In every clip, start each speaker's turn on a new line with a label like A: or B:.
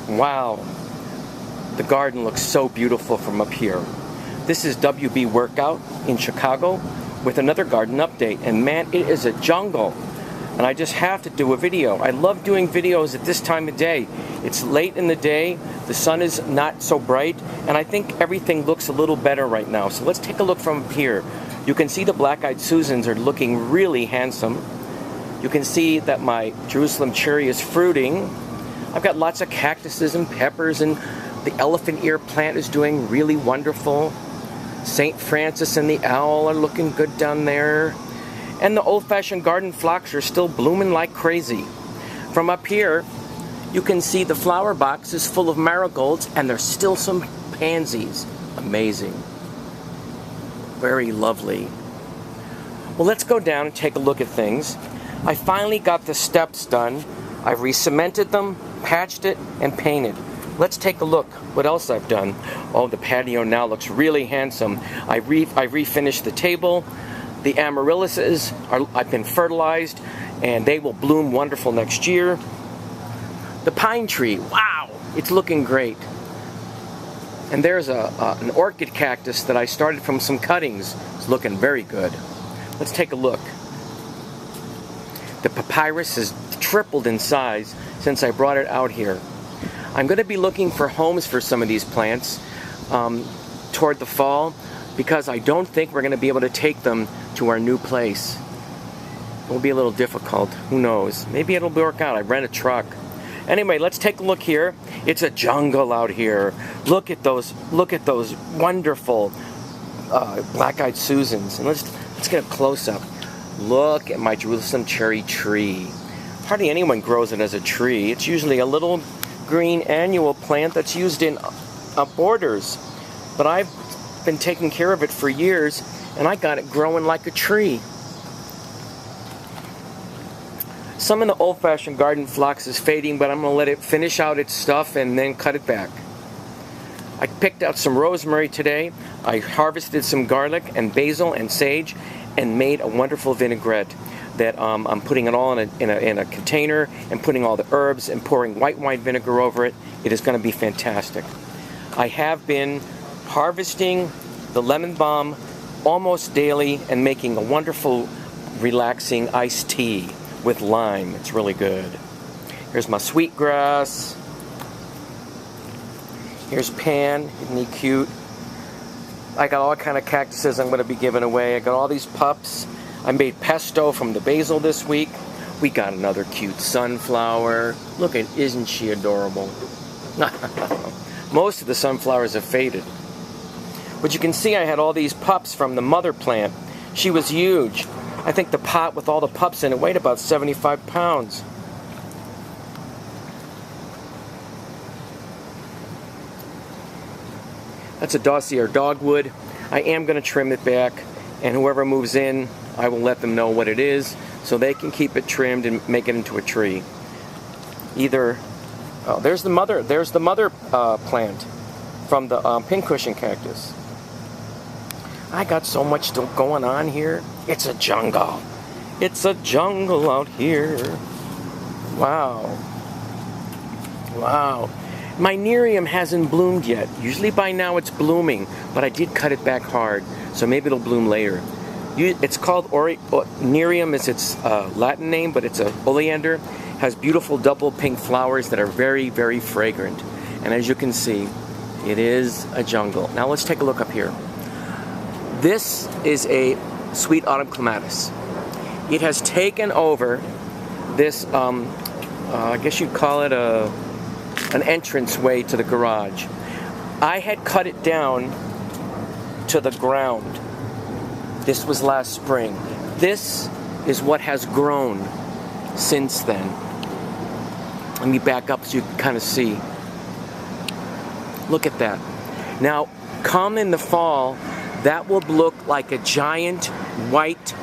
A: Wow, the garden looks so beautiful from up here. This is WB Workout in Chicago with another garden update, and man, it is a jungle. And I just have to do a video. I love doing videos at this time of day. It's late in the day, the sun is not so bright, and I think everything looks a little better right now. So let's take a look from up here. You can see the black-eyed Susans are looking really handsome. You can see that my Jerusalem cherry is fruiting. I've got lots of cactuses and peppers, and the elephant ear plant is doing really wonderful. St. Francis and the owl are looking good down there. And the old-fashioned garden phlox are still blooming like crazy. From up here, you can see the flower box is full of marigolds, and there's still some pansies. Amazing. Very lovely. Well, let's go down and take a look at things. I finally got the steps done. I've re-cemented them, patched it, and painted. Let's take a look what else I've done. Oh, the patio now looks really handsome. I refinished the table. The amaryllises I've been fertilized, and they will bloom wonderful next year. The pine tree, wow, it's looking great. And there's an orchid cactus that I started from some cuttings. It's looking very good. Let's take a look. The papyrus has tripled in size since I brought it out here. I'm going to be looking for homes for some of these plants toward the fall, because I don't think we're going to be able to take them to our new place. It will be a little difficult. Who knows? Maybe it'll work out. I rent a truck. Anyway, let's take a look here. It's a jungle out here. Look at those wonderful black-eyed Susans. And let's get a close-up. Look at my Jerusalem cherry tree. Hardly anyone grows it as a tree. It's usually a little green annual plant that's used in borders. But I've been taking care of it for years, and I got it growing like a tree. Some of the old-fashioned garden phlox is fading, but I'm going to let it finish out its stuff and then cut it back. I picked out some rosemary today. I harvested some garlic and basil and sage and made a wonderful vinaigrette that I'm putting it all in a container and putting all the herbs and pouring white wine vinegar over it. It is going to be fantastic. I have been harvesting the lemon balm almost daily and making a wonderful, relaxing iced tea with lime. It's really good. Here's my sweetgrass. Here's Pan. Isn't he cute? I got all kind of cactuses I'm going to be giving away. I got all these pups. I made pesto from the basil this week. We got another cute sunflower. Look at, isn't she adorable? Most of the sunflowers have faded. But you can see I had all these pups from the mother plant. She was huge. I think the pot with all the pups in it weighed about 75 pounds. That's a dossier dogwood. I am going to trim it back, and whoever moves in, I will let them know what it is so they can keep it trimmed and make it into a tree. Either, oh, there's the mother plant from the pincushion cactus. I got so much still going on here. It's a jungle. It's a jungle out here. Wow. Wow. My nerium hasn't bloomed yet. Usually by now it's blooming, but I did cut it back hard, so maybe it'll bloom later. It's called nerium is its Latin name, but it's a oleander. Has beautiful double pink flowers that are very, very fragrant. And as you can see, it is a jungle. Now let's take a look up here. This is a sweet autumn clematis. It has taken over this, I guess you'd call it an entrance way to the garage. I had cut it down to the ground. This was last spring. This is what has grown since then. Let me back up so you can kind of see. Look at that. Now, come in the fall, that will look like a giant white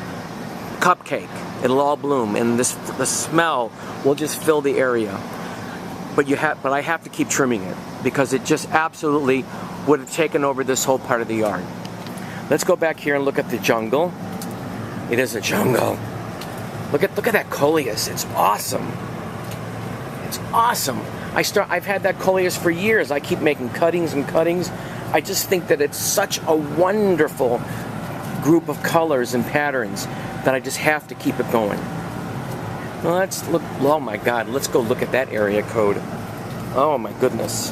A: cupcake. It'll all bloom, and the smell will just fill the area. But I have to keep trimming it because it just absolutely would have taken over this whole part of the yard. Let's go back here and look at the jungle. It is a jungle. Look at that coleus. It's awesome. It's awesome. I've had that coleus for years. I keep making cuttings and cuttings. I just think that it's such a wonderful group of colors and patterns that I just have to keep it going. Well, let's look. Oh my God, let's go look at that area code. Oh my goodness.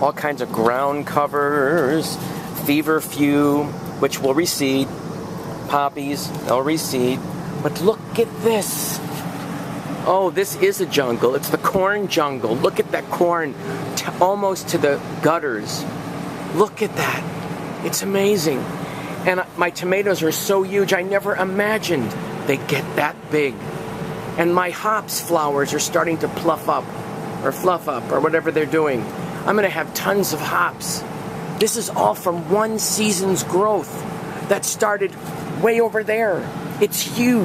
A: All kinds of ground covers, feverfew, which will recede, poppies, they'll recede. But look at this. Oh, this is a jungle. It's the corn jungle. Look at that corn, almost to the gutters. Look at that. It's amazing. And my tomatoes are so huge, I never imagined they'd get that big. And my hops flowers are starting to fluff up, or whatever they're doing. I'm going to have tons of hops. This is all from one season's growth that started way over there. It's huge.